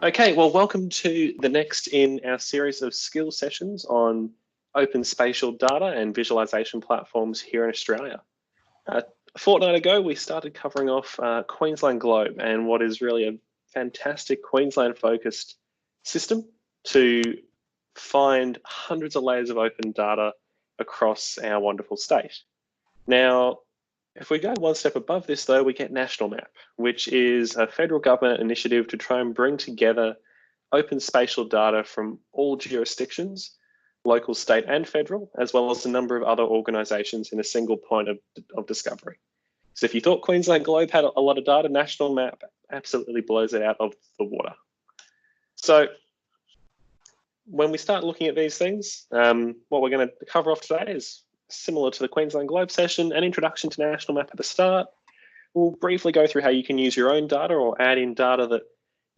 Okay, well, welcome to the next in our series of skill sessions on open spatial data and visualization platforms here in Australia. A fortnight ago, we started covering off Queensland Globe and what is really a fantastic Queensland-focused system to find hundreds of layers of open data across our wonderful state. Now, if we go one step above this, though, we get National Map, which is a federal government initiative to try and bring together open spatial data from all jurisdictions, local, state, and federal, as well as a number of other organisations in a single point of discovery. So if you thought Queensland Globe had a lot of data, National Map absolutely blows it out of the water. So when we start looking at these things, what we're going to cover off today is similar to the Queensland Globe session, an introduction to National Map at the start. We'll briefly go through how you can use your own data or add in data that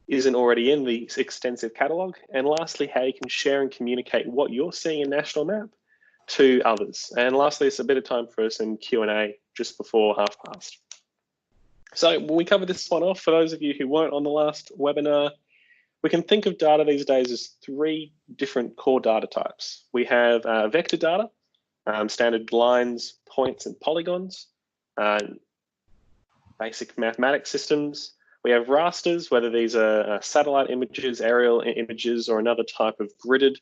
isn't already in the extensive catalogue. And lastly, how you can share and communicate what you're seeing in National Map to others. And lastly, it's a bit of time for some Q&A just before past. So when we cover this one off, for those of you who weren't on the last webinar, we can think of data these days as three different core data types. We have vector data, standard lines, points, and polygons, basic mathematics systems. We have rasters, whether these are satellite images, aerial images, or another type of gridded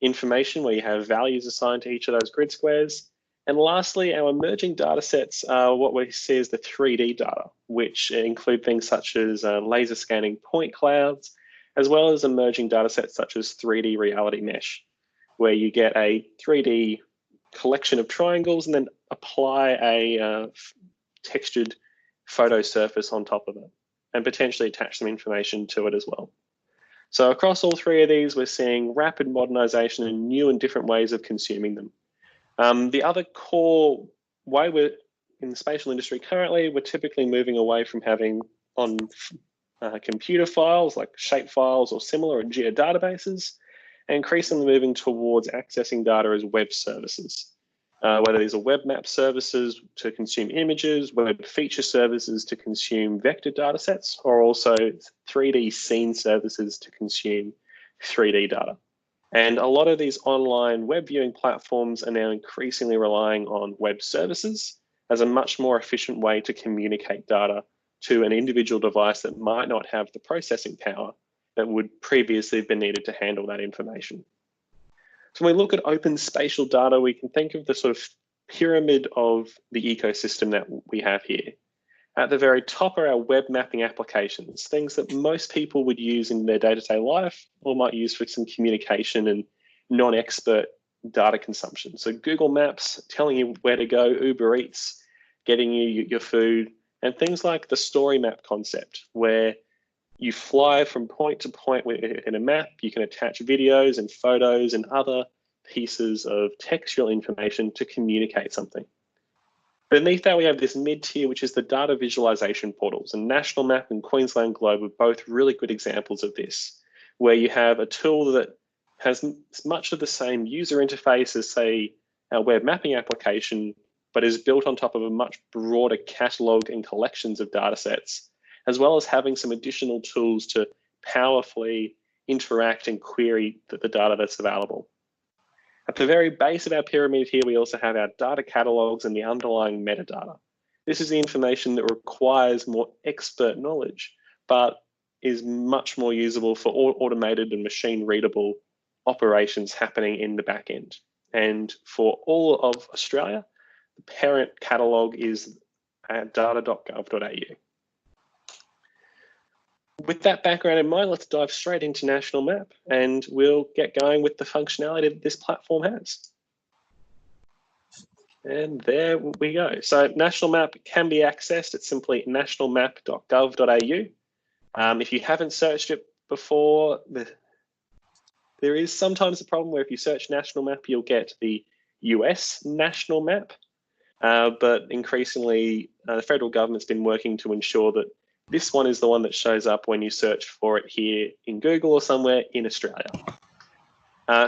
information where you have values assigned to each of those grid squares. And lastly, our emerging data sets are what we see as the 3D data, which include things such as laser scanning point clouds, as well as emerging data sets such as 3D reality mesh, where you get a 3D collection of triangles and then apply a textured photo surface on top of it and potentially attach some information to it as well. So across all three of these, we're seeing rapid modernization and new and different ways of consuming them. The other core way we're in the spatial industry currently, we're typically moving away from having on computer files like shape files or similar and geodatabases, and increasingly moving towards accessing data as web services, whether these are web map services to consume images, web feature services to consume vector data sets, or also 3D scene services to consume 3D data. And a lot of these online web viewing platforms are now increasingly relying on web services as a much more efficient way to communicate data to an individual device that might not have the processing power that would previously have been needed to handle that information. So when we look at open spatial data, we can think of the sort of pyramid of the ecosystem that we have here. At the very top are our web mapping applications, things that most people would use in their day-to-day life or might use for some communication and non-expert data consumption. So Google Maps telling you where to go, Uber Eats getting you your food, and things like the story map concept, where you fly from point to point in a map. You can attach videos and photos and other pieces of textual information to communicate something. Beneath that, we have this mid-tier, which is the data visualization portals. And National Map and Queensland Globe are both really good examples of this, where you have a tool that has much of the same user interface as, say, our web mapping application, but is built on top of a much broader catalog and collections of data sets, as well as having some additional tools to powerfully interact and query the data that's available. At the very base of our pyramid here, we also have our data catalogs and the underlying metadata. This is the information that requires more expert knowledge, but is much more usable for automated and machine readable operations happening in the back end. And for all of Australia, the parent catalog is at data.gov.au. With that background in mind, let's dive straight into National Map and we'll get going with the functionality that this platform has. And there we go. So National Map can be accessed at simply nationalmap.gov.au. If you haven't searched it before, there is sometimes a problem where if you search National Map, you'll get the US National Map. But increasingly, the federal government's been working to ensure that this one is the one that shows up when you search for it here in Google or somewhere in Australia.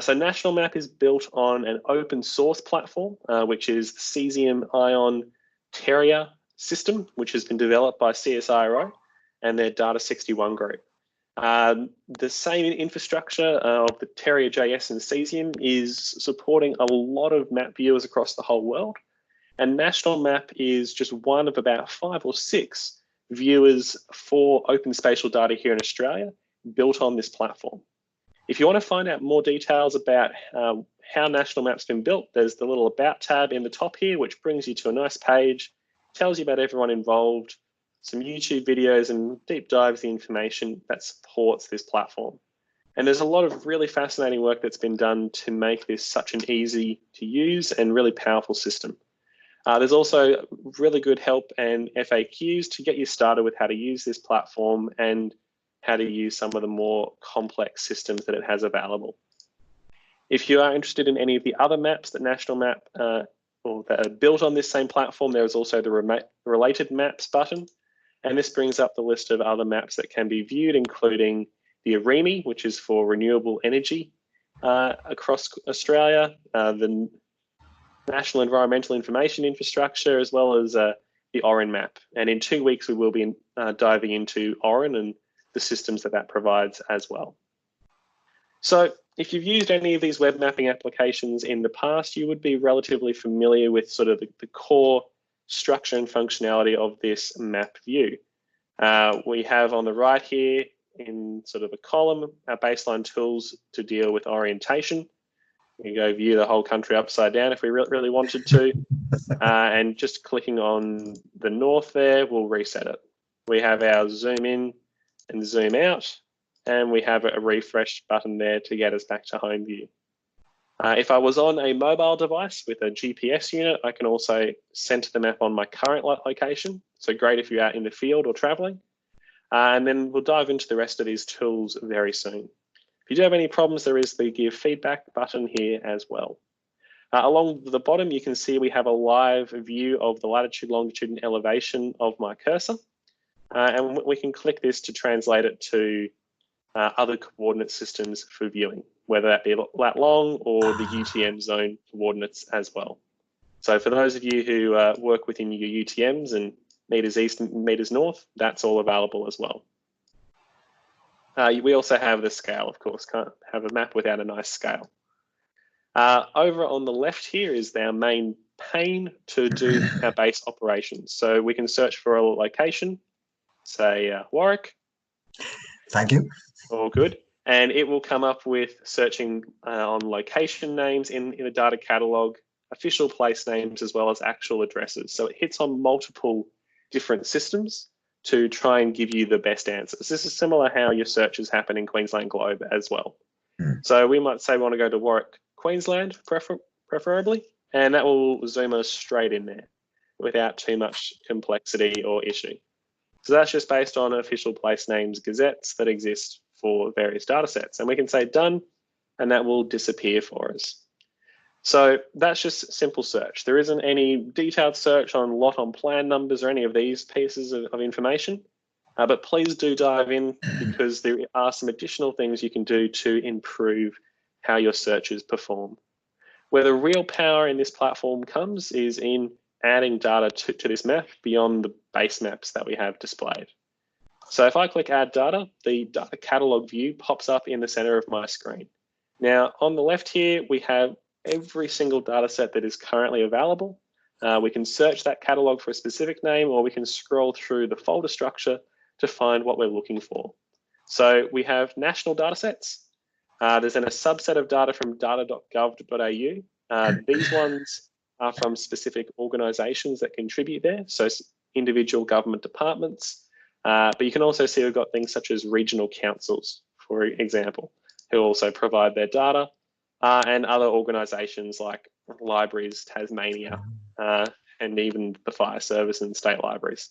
So National Map is built on an open source platform, which is the cesium ion Terrier system, which has been developed by CSIRO and their Data 61 group. The same infrastructure of the Terrier JS and Cesium is supporting a lot of map viewers across the whole world. And National Map is just one of about 5 or 6 viewers for open spatial data here in Australia built on this platform. If you want to find out more details about how National Map's been built, there's the little About tab in the top here, which brings you to a nice page, tells you about everyone involved, some YouTube videos and deep dives the information that supports this platform. And there's a lot of really fascinating work that's been done to make this such an easy to use and really powerful system. There's also really good help and FAQs to get you started with how to use this platform and how to use some of the more complex systems that it has available. If you are interested in any of the other maps that National Map or that are built on this same platform, there is also the Related Maps button. And this brings up the list of other maps that can be viewed, including the AREMI, which is for renewable energy across Australia, the National Environmental Information Infrastructure, as well as the ORIN map. And in 2 weeks, we will be diving into ORIN and the systems that provides as well. So if you've used any of these web mapping applications in the past, you would be relatively familiar with sort of the core structure and functionality of this map view. We have on the right here in sort of a column, our baseline tools to deal with orientation. We can go view the whole country upside down if we really wanted to. And just clicking on the north there will reset it. We have our zoom in and zoom out, and we have a refresh button there to get us back to home view. If I was on a mobile device with a GPS unit, I can also center the map on my current location. So great if you're out in the field or traveling. And then we'll dive into the rest of these tools very soon. If you do have any problems, there is the give feedback button here as well. Along the bottom, you can see we have a live view of the latitude, longitude, and elevation of my cursor. And we can click this to translate it to other coordinate systems for viewing, whether that be lat long or the UTM zone coordinates as well. So for those of you who work within your UTMs and meters east and meters north, that's all available as well. We also have the scale, of course, can't have a map without a nice scale. Over on the left here is our main pane to do our base operations. So we can search for a location, say Warwick. Thank you. All good. And it will come up with searching on location names in the data catalog, official place names, as well as actual addresses. So it hits on multiple different systems to try and give you the best answers. This is similar how your searches happen in Queensland Globe as well. So we might say we want to go to Warwick, Queensland, preferably, and that will zoom us straight in there without too much complexity or issue. So that's just based on official place names gazettes that exist for various data sets. And we can say done, and that will disappear for us. So that's just simple search. There isn't any detailed search on lot on plan numbers or any of these pieces of information. But please do dive in, because there are some additional things you can do to improve how your searches perform. Where the real power in this platform comes is in adding data to this map beyond the base maps that we have displayed. So if I click add data, the data catalog view pops up in the center of my screen. Now on the left here, we have every single data set that is currently available. We can search that catalog for a specific name, or we can scroll through the folder structure to find what we're looking for. So we have national data sets. There's then a subset of data from data.gov.au. These ones are from specific organisations that contribute there, so individual government departments. But you can also see we've got things such as regional councils, for example, who also provide their data, and other organisations like Libraries Tasmania, and even the Fire Service and state libraries.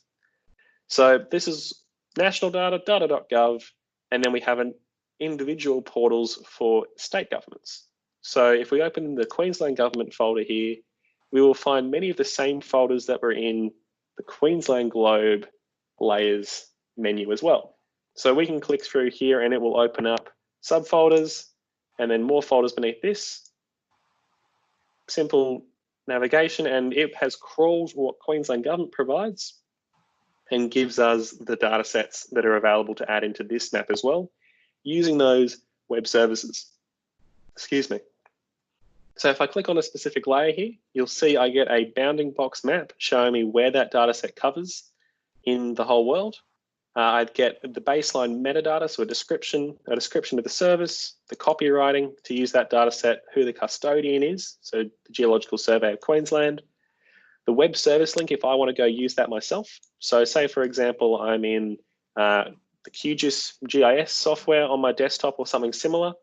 So this is national data, data.gov, and then we have an individual portals for state governments. So if we open the Queensland Government folder here, we will find many of the same folders that were in the Queensland Globe layers menu as well. So we can click through here and it will open up subfolders and then more folders beneath this. Simple navigation, and it has crawled what Queensland Government provides. and gives us the data sets that are available to add into this map as well, using those web services. Excuse me. So if I click on a specific layer here, you'll see I get a bounding box map showing me where that data set covers in the whole world. I'd get the baseline metadata, so a description of the service, the copywriting to use that data set, who the custodian is, so the Geological Survey of Queensland, the web service link if I want to go use that myself. So say, for example, I'm in the QGIS GIS software on my desktop or something similar.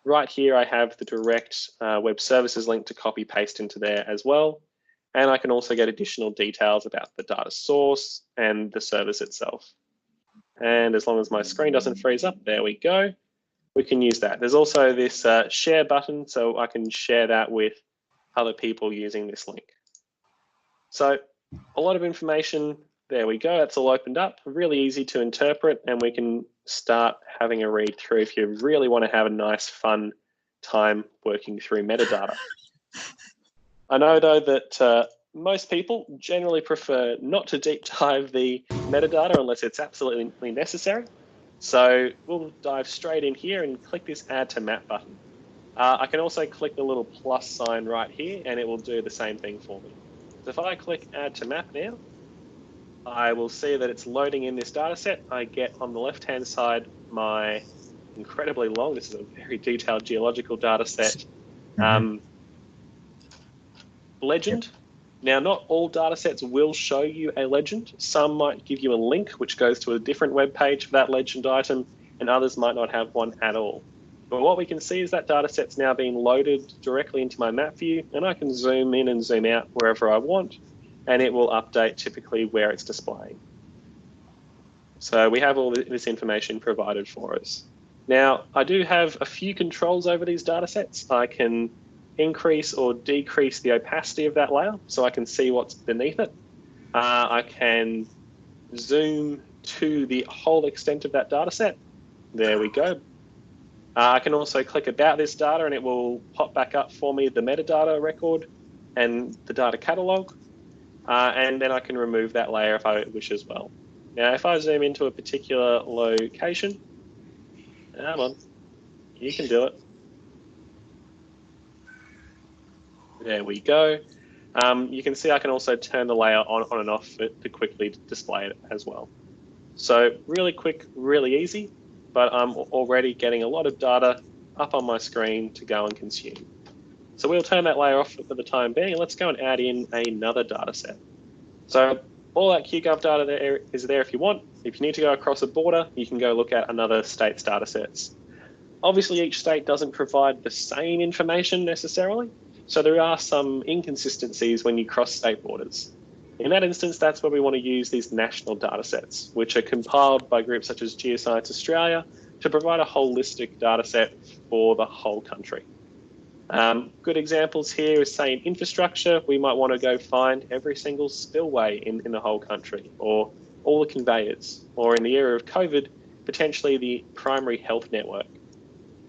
Right here, I have the direct web services link to copy paste into there as well. And I can also get additional details about the data source and the service itself. And as long as my screen doesn't freeze up, there we go. We can use that. There's also this share button, so I can share that with other people using this link. So a lot of information, there we go. It's all opened up, really easy to interpret, and we can start having a read through if you really want to have a nice, fun time working through metadata. I know though that most people generally prefer not to deep dive the metadata unless it's absolutely necessary. So we'll dive straight in here and click this Add to Map button. I can also click the little plus sign right here and it will do the same thing for me. So if I click Add to Map now, I will see that it's loading in this data set. I get on the left-hand side my incredibly long, this is a very detailed geological data set, legend. Yep. Now, not all data sets will show you a legend. Some might give you a link, which goes to a different web page for that legend item, and others might not have one at all. But what we can see is that data set's now being loaded directly into my map view, and I can zoom in and zoom out wherever I want, and it will update typically where it's displaying. So we have all this information provided for us. Now, I do have a few controls over these data sets. I can increase or decrease the opacity of that layer so I can see what's beneath it. I can zoom to the whole extent of that data set. There we go. I can also click about this data and it will pop back up for me the metadata record and the data catalog. And then I can remove that layer if I wish as well. Now, if I zoom into a particular location, come on, you can do it. There we go. You can see I can also turn the layer on and off to quickly display it as well. So really quick, really easy, but I'm already getting a lot of data up on my screen to go and consume. So we'll turn that layer off for the time being, and let's go and add in another data set. So all that QGov data there is there if you want. If you need to go across a border, you can go look at another state's data sets. Obviously, each state doesn't provide the same information necessarily, so there are some inconsistencies when you cross state borders. In that instance, that's where we want to use these national data sets, which are compiled by groups such as Geoscience Australia to provide a holistic data set for the whole country. Good examples here is, say, in infrastructure, we might want to go find every single spillway in the whole country, or all the conveyors, or in the era of COVID, potentially the primary health network,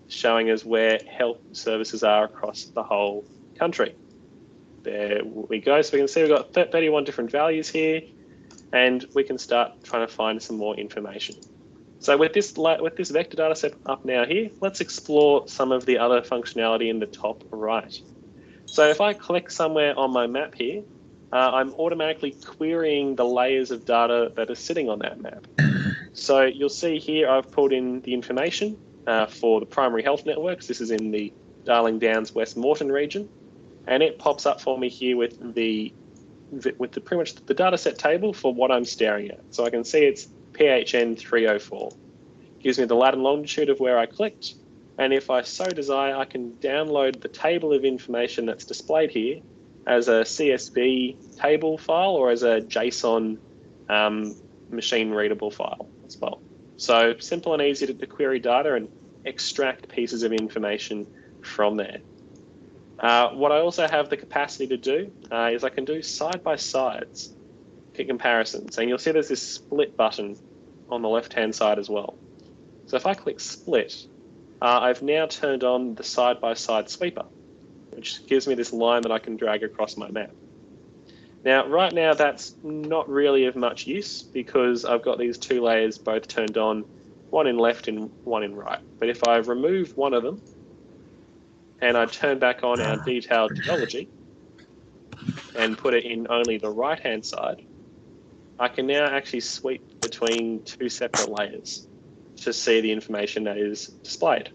showing us where health services are across the whole country. There we go. So we can see we've got 31 different values here, and we can start trying to find some more information. So with this vector data set up now here, let's explore some of the other functionality in the top right. So if I click somewhere on my map here, I'm automatically querying the layers of data that are sitting on that map. So you'll see here I've pulled in the information for the primary health networks. This is in the Darling Downs West Moreton region, and it pops up for me here with pretty much the data set table for what I'm staring at. So I can see it's PHN 304. Gives me the lat and longitude of where I clicked, and if I so desire, I can download the table of information that's displayed here as a CSV table file or as a JSON machine readable file as well. So simple and easy to query data and extract pieces of information from there. What I also have the capacity to do is I can do side-by-sides comparisons, and you'll see there's this split button on the left-hand side as well. So if I click split, I've now turned on the side-by-side sweeper, which gives me this line that I can drag across my map. Now, right now, that's not really of much use because I've got these two layers both turned on, one in left and one in right. But if I remove one of them and I turn back on our detailed geology and put it in only the right-hand side, I can now actually sweep between two separate layers to see the information that is displayed.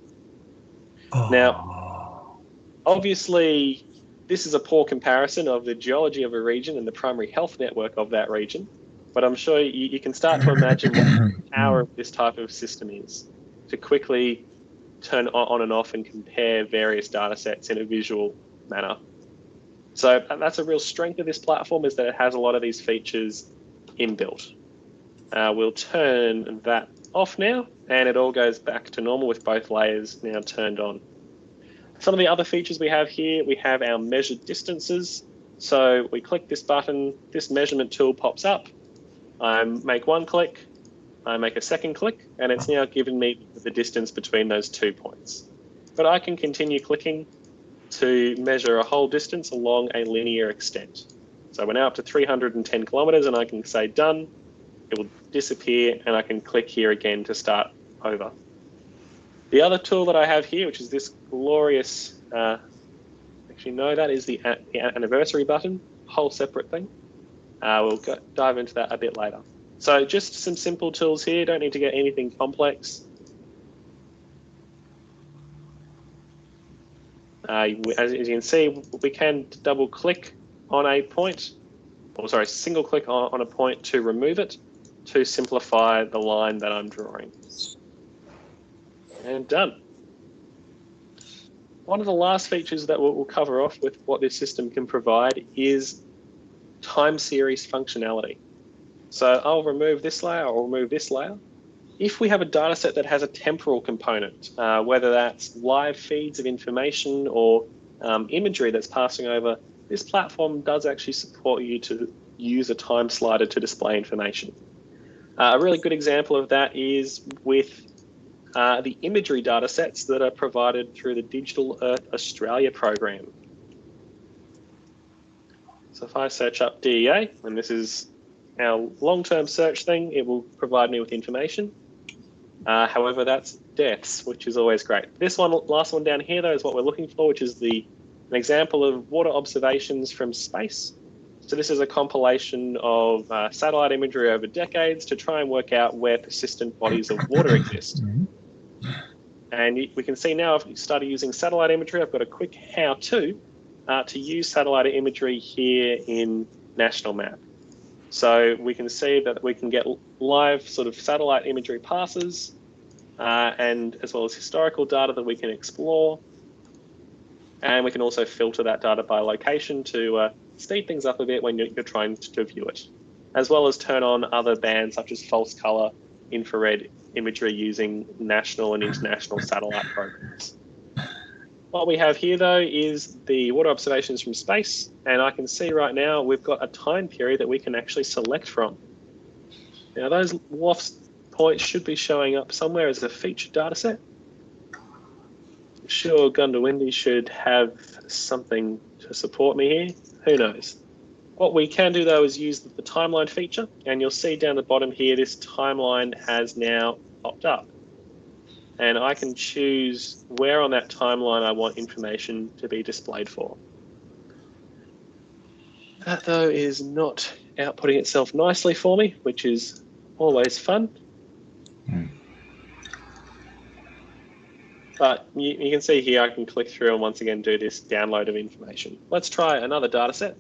Now, obviously, this is a poor comparison of the geology of a region and the primary health network of that region, but I'm sure you can start to imagine what the power of this type of system is to quickly turn on and off and compare various data sets in a visual manner. So that's a real strength of this platform, is that it has a lot of these features inbuilt. We'll turn that off now, and it all goes back to normal with both layers now turned on. Some of the other features we have here, we have our measured distances. So we click this button, this measurement tool pops up. I make one click, I make a second click, and it's now given me the distance between those 2 points. But I can continue clicking to measure a whole distance along a linear extent. So we're now up to 310 kilometers, and I can say done. It will disappear, and I can click here again to start over. The other tool that I have here, which is this glorious, actually no, that is the anniversary button, whole separate thing. We'll dive into that a bit later. So just some simple tools here, don't need to get anything complex. As you can see, we can double click on a point, or sorry, single click on a point to remove it, to simplify the line that I'm drawing. And done. One of the last features that we'll cover off with what this system can provide is time series functionality. So I'll remove this layer, I'll remove this layer. If we have a data set that has a temporal component, whether that's live feeds of information or imagery that's passing over, this platform does actually support you to use a time slider to display information. A really good example of that is with the imagery data sets that are provided through the Digital Earth Australia program. So if I search up DEA, and this is our long-term search thing, it will provide me with information. However, that's deaths, which is always great. This one, last one down here, though, is what we're looking for, which is an example of water observations from space. So this is a compilation of satellite imagery over decades to try and work out where persistent bodies of water exist. And we can see now, if we started using satellite imagery, I've got a quick how-to to use satellite imagery here in National Map. So we can see that we can get live sort of satellite imagery passes and as well as historical data that we can explore. And we can also filter that data by location to speed things up a bit when you're trying to view it, as well as turn on other bands such as false color, infrared imagery using national and international satellite programs. What we have here, though, is the water observations from space, and I can see right now we've got a time period that we can actually select from. Now, those WAFS points should be showing up somewhere as a featured data set. I'm sure Gundawindi should have something to support me here. Who knows? What we can do, though, is use the timeline feature, and you'll see down the bottom here, this timeline has now popped up. And I can choose where on that timeline I want information to be displayed for. That, though, is not outputting itself nicely for me, which is always fun. But you can see here I can click through and once again do this download of information. Let's try another data set.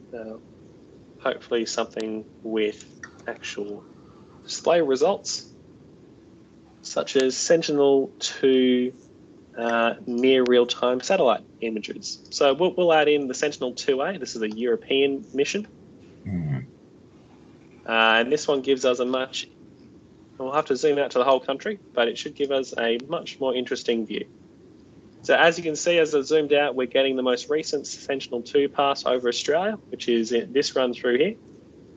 Hopefully something with actual display results, such as Sentinel-2 near real-time satellite images. So we'll add in the Sentinel-2A. This is a European mission. And this one gives us we'll have to zoom out to the whole country, but it should give us a much more interesting view. So as you can see, as I've zoomed out, we're getting the most recent Sentinel-2 pass over Australia, which is this run through here.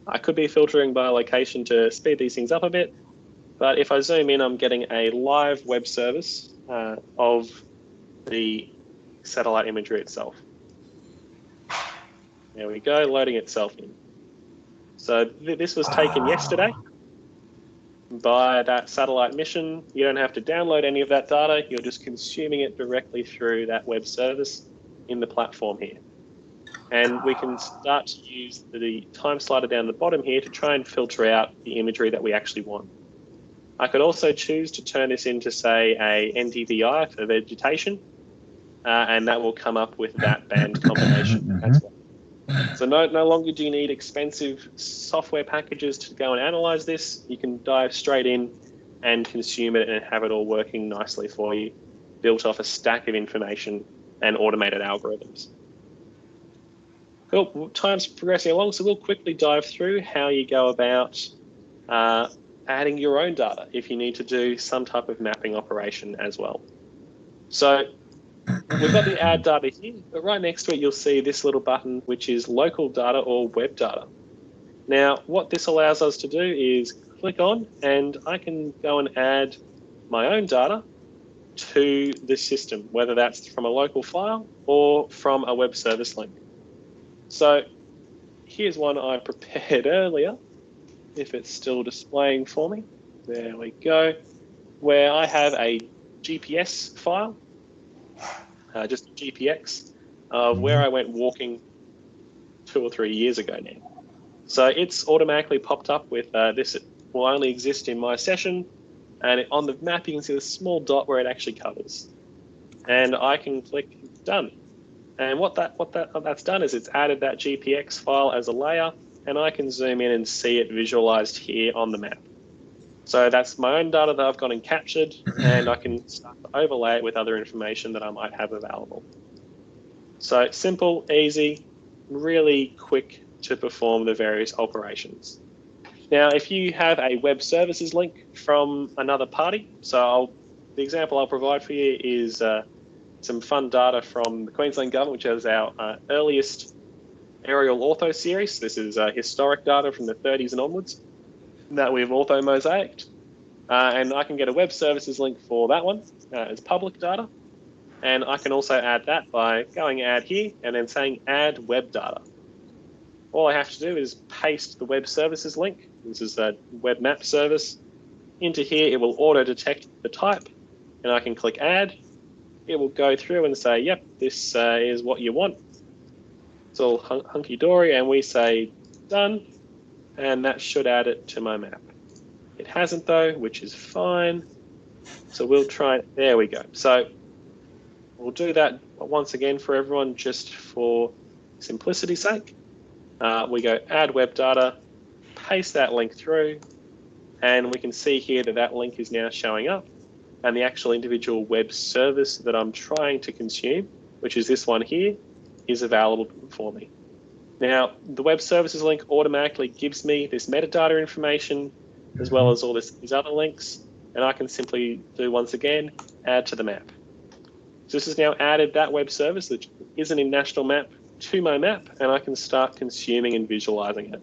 I could be filtering by location to speed these things up a bit, but if I zoom in, I'm getting a live web service of the satellite imagery itself. There we go, loading itself in. So this was taken yesterday by that satellite mission. You don't have to download any of that data. You're just consuming it directly through that web service in the platform here. And we can start to use the time slider down the bottom here to try and filter out the imagery that we actually want. I could also choose to turn this into, say, a NDVI for vegetation, and that will come up with that band combination as well. So no longer do you need expensive software packages to go and analyze this. You can dive straight in and consume it and have it all working nicely for you, built off a stack of information and automated algorithms. Cool. Time's progressing along, so we'll quickly dive through how you go about adding your own data if you need to do some type of mapping operation as well. So we've got the add data here, but right next to it, you'll see this little button, which is local data or web data. Now, what this allows us to do is click on, and I can go and add my own data to the system, whether that's from a local file or from a web service link. So here's one I prepared earlier, if it's still displaying for me. There we go, where I have a GPS file, just a GPX of where I went walking 2 or 3 years ago now. So it's automatically popped up with this will only exist in my session, and on the map you can see the small dot where it actually covers. And I can click done. And what that's done is it's added that GPX file as a layer, and I can zoom in and see it visualized here on the map. So that's my own data that I've gone and captured, and I can start to overlay it with other information that I might have available. So simple, easy, really quick to perform the various operations. Now, if you have a web services link from another party, so the example I'll provide for you is some fun data from the Queensland government, which is our earliest aerial ortho series. This is historic data from the 30s and onwards that we've ortho mosaicked. And I can get a web services link for that one as public data. And I can also add that by going add here and then saying add web data. All I have to do is paste the web services link. This is a web map service. Into here, it will auto detect the type, and I can click add. It will go through and say, yep, this is what you want. It's all hunky-dory, and we say done, and that should add it to my map. It hasn't though, which is fine. So we'll try it. There we go. So we'll do that once again for everyone, just for simplicity's sake. We go add web data, paste that link through, and we can see here that that link is now showing up, and the actual individual web service that I'm trying to consume, which is this one here, is available for me. Now, the web services link automatically gives me this metadata information, as well as all these other links, and I can simply do, once again, add to the map. So this has now added that web service that isn't in National Map to my map, and I can start consuming and visualizing it.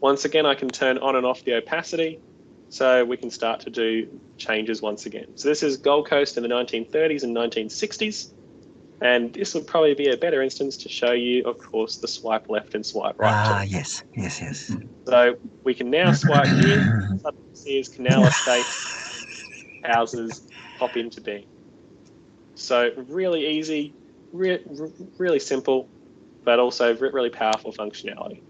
Once again, I can turn on and off the opacity, so we can start to do changes once again. So this is Gold Coast in the 1930s and 1960s, and this would probably be a better instance to show you, of course, the swipe left and swipe right. Yes. So we can now swipe here, suddenly see as Canal Estates houses pop into being. So really easy, really simple, but also really powerful functionality.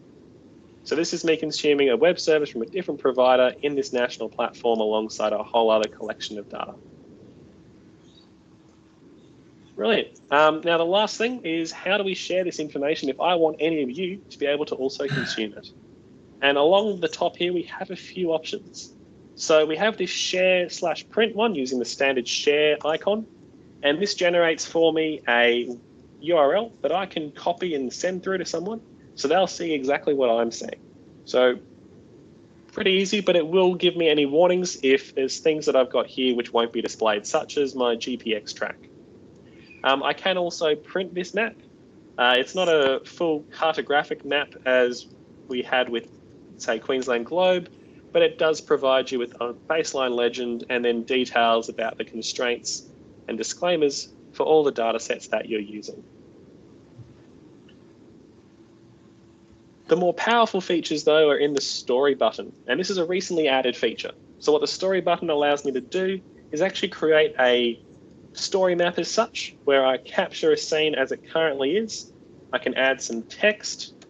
So this is me consuming a web service from a different provider in this national platform alongside a whole other collection of data. Brilliant. Now the last thing is, how do we share this information if I want any of you to be able to also consume it? And along the top here, we have a few options. So we have this share/print one using the standard share icon. And this generates for me a URL that I can copy and send through to someone, so they'll see exactly what I'm saying. So pretty easy, but it will give me any warnings if there's things that I've got here which won't be displayed, such as my GPX track. I can also print this map. It's not a full cartographic map as we had with, say, Queensland Globe, but it does provide you with a baseline legend and then details about the constraints and disclaimers for all the data sets that you're using. The more powerful features, though, are in the story button, and this is a recently added feature. So what the story button allows me to do is actually create a story map as such, where I capture a scene as it currently is. I can add some text,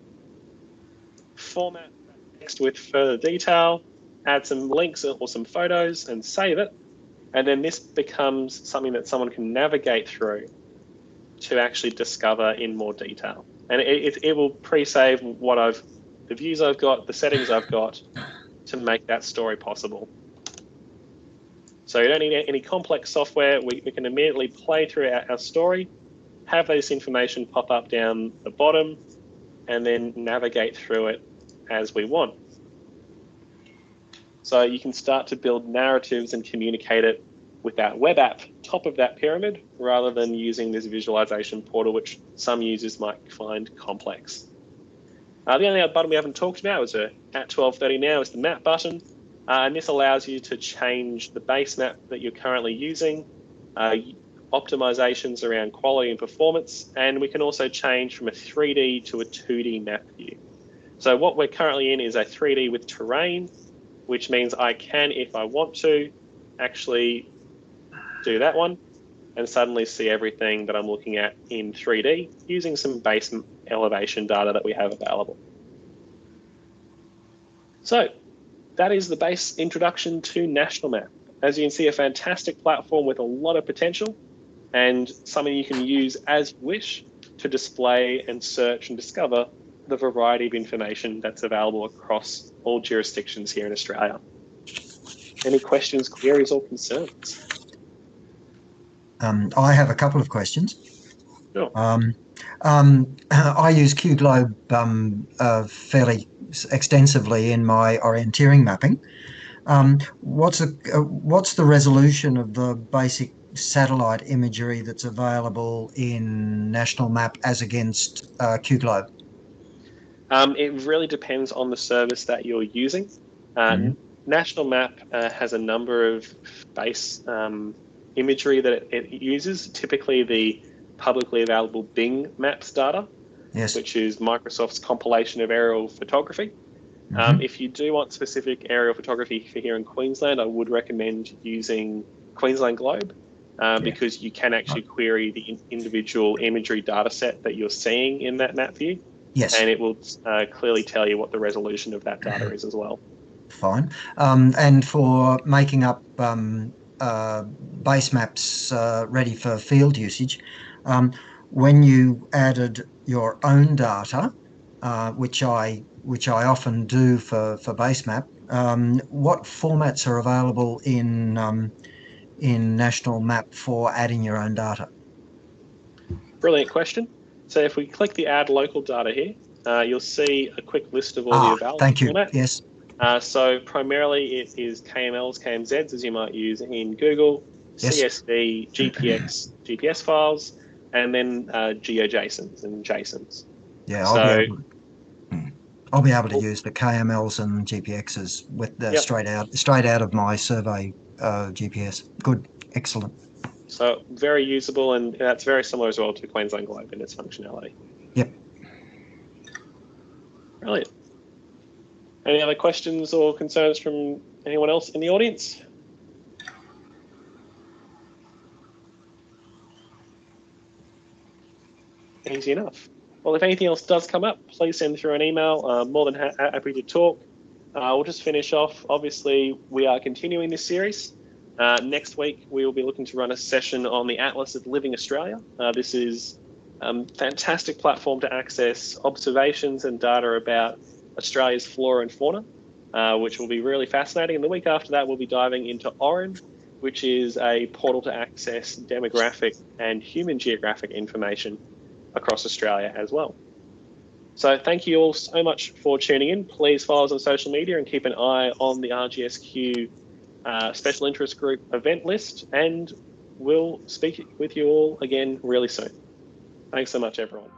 format that text with further detail, add some links or some photos and save it. And then this becomes something that someone can navigate through to actually discover in more detail. And it will pre-save the views I've got, the settings I've got to make that story possible. So you don't need any complex software. We can immediately play through our story, have this information pop up down the bottom, and then navigate through it as we want. So you can start to build narratives and communicate it with that web app top of that pyramid, rather than using this visualization portal, which some users might find complex. The only other button we haven't talked about is at 12:30 now is the map button. And this allows you to change the base map that you're currently using, optimizations around quality and performance, and we can also change from a 3D to a 2D map view. So what we're currently in is a 3D with terrain, which means I can, if I want to, actually do that one and suddenly see everything that I'm looking at in 3D using some base elevation data that we have available. So that is the base introduction to National Map. As you can see, a fantastic platform with a lot of potential and something you can use as you wish to display and search and discover the variety of information that's available across all jurisdictions here in Australia. Any questions, queries, or concerns? I have a couple of questions. Sure. I use QGlobe fairly extensively in my orienteering mapping. What's the resolution of the basic satellite imagery that's available in National Map as against QGlobe? It really depends on the service that you're using. National Map has a number of base imagery that it uses, typically the publicly available Bing Maps data, yes, which is Microsoft's compilation of aerial photography. If you do want specific aerial photography for here in Queensland, I would recommend using Queensland Globe because you can actually query the individual imagery data set that you're seeing in that map view. Yes. And it will clearly tell you what the resolution of that data is as well. Fine. And for making up base maps ready for field usage, when you added your own data, which I often do for base map, what formats are available in National Map for adding your own data? Brilliant question. So if we click the Add Local Data here, you'll see a quick list of all the available thank you. formats. Yes. So primarily it is KMLs, KMZs, as you might use in Google, yes. CSV, GPX, GPS files, and then GeoJSONs and JSONs. Yeah, so, I'll be able to use the KMLs and GPXs with the straight out of my survey GPS. Good, excellent. So very usable, and that's very similar as well to Queensland Globe in its functionality. Yep. Brilliant. Any other questions or concerns from anyone else in the audience? Easy enough. Well, if anything else does come up, please send through an email. More than happy to talk. We'll just finish off. Obviously, we are continuing this series. Next week, we will be looking to run a session on the Atlas of Living Australia. This is a fantastic platform to access observations and data about Australia's flora and fauna, which will be really fascinating. And the week after that, we'll be diving into Orin, which is a portal to access demographic and human geographic information across Australia as well. So thank you all so much for tuning in. Please follow us on social media and keep an eye on the RGSQ Special Interest Group event list, and we'll speak with you all again really soon. Thanks so much, everyone.